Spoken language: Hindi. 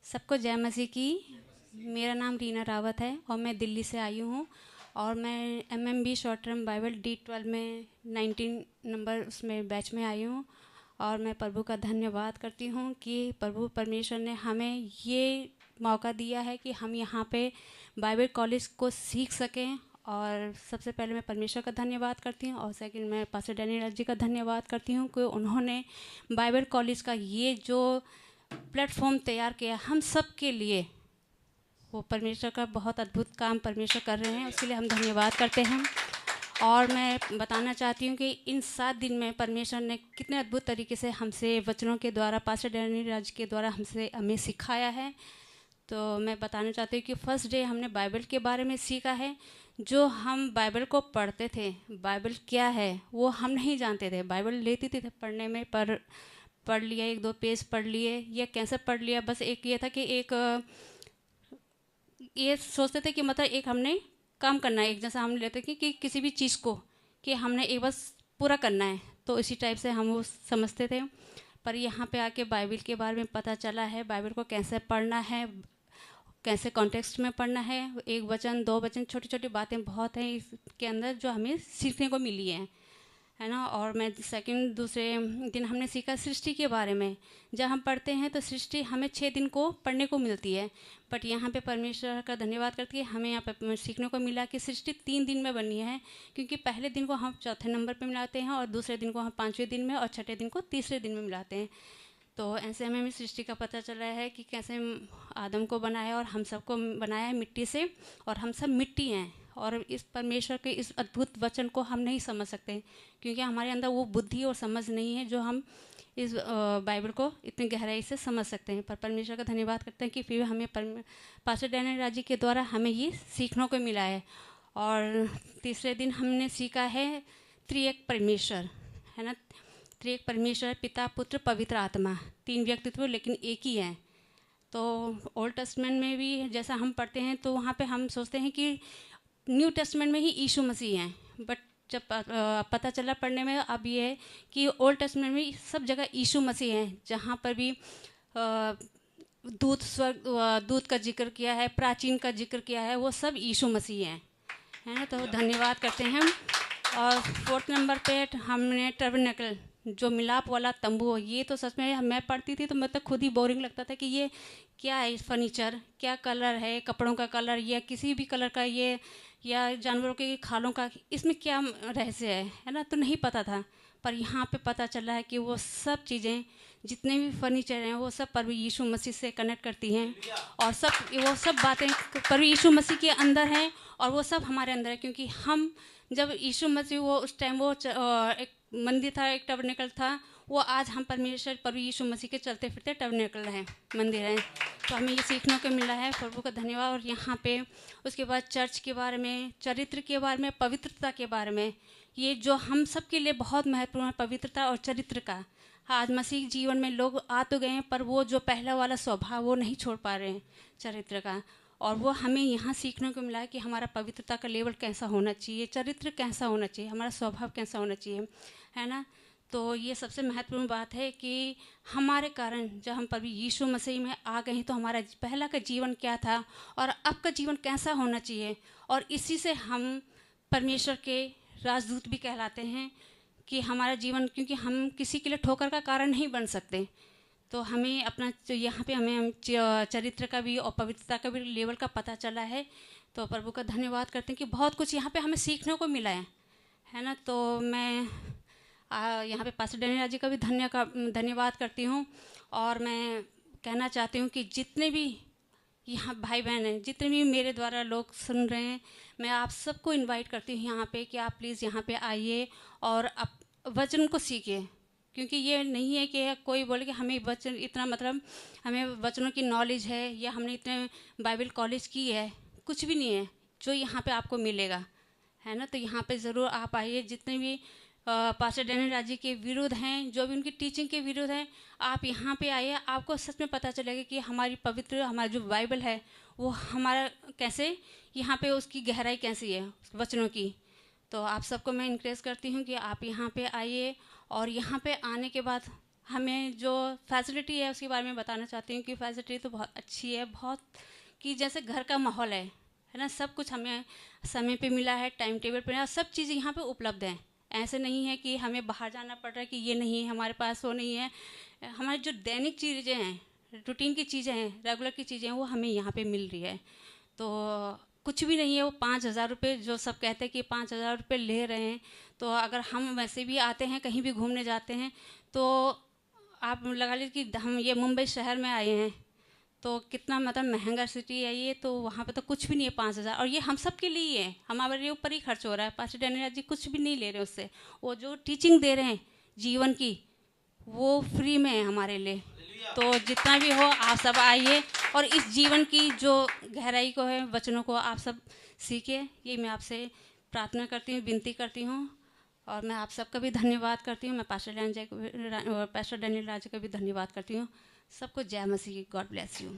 सबको जय मसीह की। मेरा नाम रीना रावत है और मैं दिल्ली से आई हूँ और मैं MMB short term Bible D12 में 19 नंबर उसमें बैच में आई हूँ। और मैं प्रभु का धन्यवाद करती हूँ कि प्रभु परमेश्वर ने हमें ये मौका दिया है कि हम यहाँ पे बाइबल कॉलेज को सीख सकें। और सबसे पहले मैं परमेश्वर का धन्यवाद करती हूँ और सेकंड मैं पास्टर डैनियल जी का धन्यवाद करती हूँ कि उन्होंने बाइबल कॉलेज का ये जो प्लेटफॉर्म तैयार किया हम सब के लिए, वो परमेश्वर का बहुत अद्भुत काम परमेश्वर कर रहे हैं, उसके लिए हम धन्यवाद करते हैं। और मैं बताना चाहती हूँ कि इन 7 दिन में परमेश्वर ने कितने अद्भुत तरीके से हमसे वचनों के द्वारा पास्टर डैनियल राज के द्वारा हमें सिखाया है। तो मैं बताना चाहती हूँ कि फर्स्ट डे हमने बाइबल के बारे में सीखा है। जो हम बाइबल को पढ़ते थे, बाइबल क्या है वो हम नहीं जानते थे। बाइबल लेती थी पढ़ने में, पर पढ़ लिया, 1-2 पेज पढ़ लिए या कैसे पढ़ लिया, बस एक ये था कि एक ये सोचते थे कि मतलब एक हमने काम करना है, एक जैसा हम लेते थे कि किसी भी चीज़ को कि हमने एक बस पूरा करना है, तो इसी टाइप से हम वो समझते थे। पर यहाँ पे आके बाइबल के बारे में पता चला है, बाइबल को कैसे पढ़ना है, कैसे कॉन्टेक्स्ट में पढ़ना है। 1 वचन 2 वचन छोटी छोटी बातें बहुत हैं इसके अंदर जो हमें सीखने को मिली है ना। और मैं दूसरे दिन हमने सीखा सृष्टि के बारे में। जब हम पढ़ते हैं तो सृष्टि हमें 6 दिन को पढ़ने को मिलती है, बट यहाँ पे परमेश्वर का धन्यवाद करती है हमें यहाँ पे सीखने को मिला कि सृष्टि 3 दिन में बनी है, क्योंकि पहले दिन को हम चौथे नंबर पे मिलाते हैं और दूसरे दिन को हम 5वें दिन में और छठे दिन को तीसरे दिन में मिलाते हैं। तो ऐसे हमें सृष्टि का पता चला है कि कैसे आदम को बनाया और हम सबको बनाया है मिट्टी से, और हम सब मिट्टी हैं। और इस परमेश्वर के इस अद्भुत वचन को हम नहीं समझ सकते, क्योंकि हमारे अंदर वो बुद्धि और समझ नहीं है जो हम इस बाइबल को इतनी गहराई से समझ सकते हैं। पर परमेश्वर का धन्यवाद करते हैं कि फिर हमें पास्टर डैनियल राज जी के द्वारा हमें ये सीखने को मिला है। और तीसरे दिन हमने सीखा है त्रिएक परमेश्वर, है ना। त्रिएक परमेश्वर, पिता पुत्र पवित्र आत्मा, 3 व्यक्तित्व लेकिन एक ही है। तो ओल्ड टेस्टमेंट में भी जैसा हम पढ़ते हैं तो वहाँ पे हम सोचते हैं कि न्यू टेस्टमेंट में ही यीशु मसीह हैं, बट जब पता चला पढ़ने में अब ये है कि ओल्ड टेस्टमेंट में सब जगह यीशु मसीह हैं। जहाँ पर भी दूत का जिक्र किया है, प्राचीन का जिक्र किया है, वो सब यीशु मसीह हैं, है ना। तो धन्यवाद करते हैं हम। और 4th नंबर पे हमने टर्बनेकल, जो मिलाप वाला तंबू, ये तो सच में मैं पढ़ती थी तो मतलब खुद ही बोरिंग लगता था कि ये क्या है, फर्नीचर क्या कलर है, कपड़ों का कलर या किसी भी कलर का, ये या जानवरों के खालों का, इसमें क्या रहस्य है ना, तो नहीं पता था। पर यहाँ पे पता चला है कि वो सब चीज़ें, जितने भी फर्नीचर हैं, वो सब प्रभु यीशु मसीह से कनेक्ट करती हैं, और वो सब बातें प्रभु यीशु मसीह के अंदर हैं और वो सब हमारे अंदर है। क्योंकि हम जब यीशु मसीह वो उस टाइम वो एक मंदिर था, एक टबरनेकल था, वो आज हम परमेश्वर प्रभु यीशु मसीह के चलते फिरते टबरनेकल हैं, मंदिर हैं। तो हमें ये सीखने को मिला है, प्रभु का धन्यवाद। और यहाँ पे उसके बाद चर्च के बारे में, चरित्र के बारे में, पवित्रता के बारे में, ये जो हम सब के लिए बहुत महत्वपूर्ण है, पवित्रता और चरित्र का। आज मसीह जीवन में लोग आ तो गए हैं, पर वो जो पहला वाला स्वभाव वो नहीं छोड़ पा रहे हैं चरित्र का। और वो हमें यहाँ सीखने को मिला है कि हमारा पवित्रता का लेवल कैसा होना चाहिए, चरित्र कैसा होना चाहिए, हमारा स्वभाव कैसा होना चाहिए, है ना। तो ये सबसे महत्वपूर्ण बात है कि हमारे कारण जब हम प्रभु यीशु मसीह में आ गए हैं तो हमारा पहला का जीवन क्या था और अब का जीवन कैसा होना चाहिए। और इसी से हम परमेश्वर के राजदूत भी कहलाते हैं कि हमारा जीवन, क्योंकि हम किसी के लिए ठोकर का कारण नहीं बन सकते, तो हमें अपना यहाँ पे हमें चरित्र का भी और पवित्रता का भी लेवल का पता चला है। तो प्रभु का धन्यवाद करते हैं कि बहुत कुछ यहाँ पे हमें सीखने को मिला है ना। तो मैं यहाँ पे पास्टर डैनियल जी का भी धन्यवाद करती हूँ। और मैं कहना चाहती हूँ कि जितने भी यहाँ भाई बहन हैं, जितने भी मेरे द्वारा लोग सुन रहे हैं, मैं आप सबको इनवाइट करती हूँ यहाँ पे कि आप प्लीज़ यहाँ पे आइए और वचन को सीखिए। क्योंकि ये नहीं है कि कोई बोले कि हमें वचन इतना, मतलब हमें वचनों की नॉलेज है या हमने इतने बाइबल कॉलेज की है, कुछ भी नहीं है जो यहाँ पे आपको मिलेगा, है ना। तो यहाँ पे ज़रूर आप आइए। जितने भी पास्टर डैनियल राज जी के विरुद्ध हैं, जो भी उनकी टीचिंग के विरुद्ध हैं, आप यहाँ पे आइए, आपको सच में पता चलेगा कि हमारी पवित्र, हमारी जो बाइबल है वो हमारा कैसे, यहाँ पे उसकी गहराई कैसी है वचनों की। तो आप सबको मैं इनक्रेज करती हूँ कि आप यहाँ पे आइए, और यहाँ पे आने के बाद हमें जो फैसिलिटी है उसके बारे में बताना चाहती हूँ कि फैसिलिटी तो बहुत अच्छी है, बहुत कि जैसे घर का माहौल है ना, सब कुछ हमें समय पे मिला है, टाइम टेबल पे मिला, सब चीज़ें यहाँ पे उपलब्ध हैं। ऐसे नहीं है कि हमें बाहर जाना पड़ रहा है कि ये नहीं है हमारे पास, वो नहीं है। हमारी जो दैनिक चीज़ें हैं, रूटीन की चीज़ें हैं, रेगुलर की चीज़ें हैं, वो हमें यहाँ पे मिल रही है। तो कुछ भी नहीं है वो 5,000 रुपये जो सब कहते हैं कि 5,000 रुपये ले रहे हैं, तो अगर हम वैसे भी आते हैं, कहीं भी घूमने जाते हैं, तो आप लगा लीजिए कि हम ये मुंबई शहर में आए हैं, तो कितना मतलब महंगा सिटी है ये, तो वहाँ पे तो कुछ भी नहीं है 5,000, और ये हम सब के लिए ही है, हमारे ऊपर ही खर्च हो रहा है। पास्टर डैनियल जी कुछ भी नहीं ले रहे उससे, वो जो टीचिंग दे रहे हैं जीवन की, वो फ्री में है हमारे लिए। तो जितना भी हो आप सब आइए और इस जीवन की जो गहराई को है, वचनों को आप सब सीखिए, ये मैं आपसे प्रार्थना करती हूँ, विनती करती हूँ। और मैं आप सबका भी धन्यवाद करती हूँ। मैं पास्टर डैनियल राजा का भी धन्यवाद करती हूँ। सबको जय मसीह, गॉड ब्लेस यू।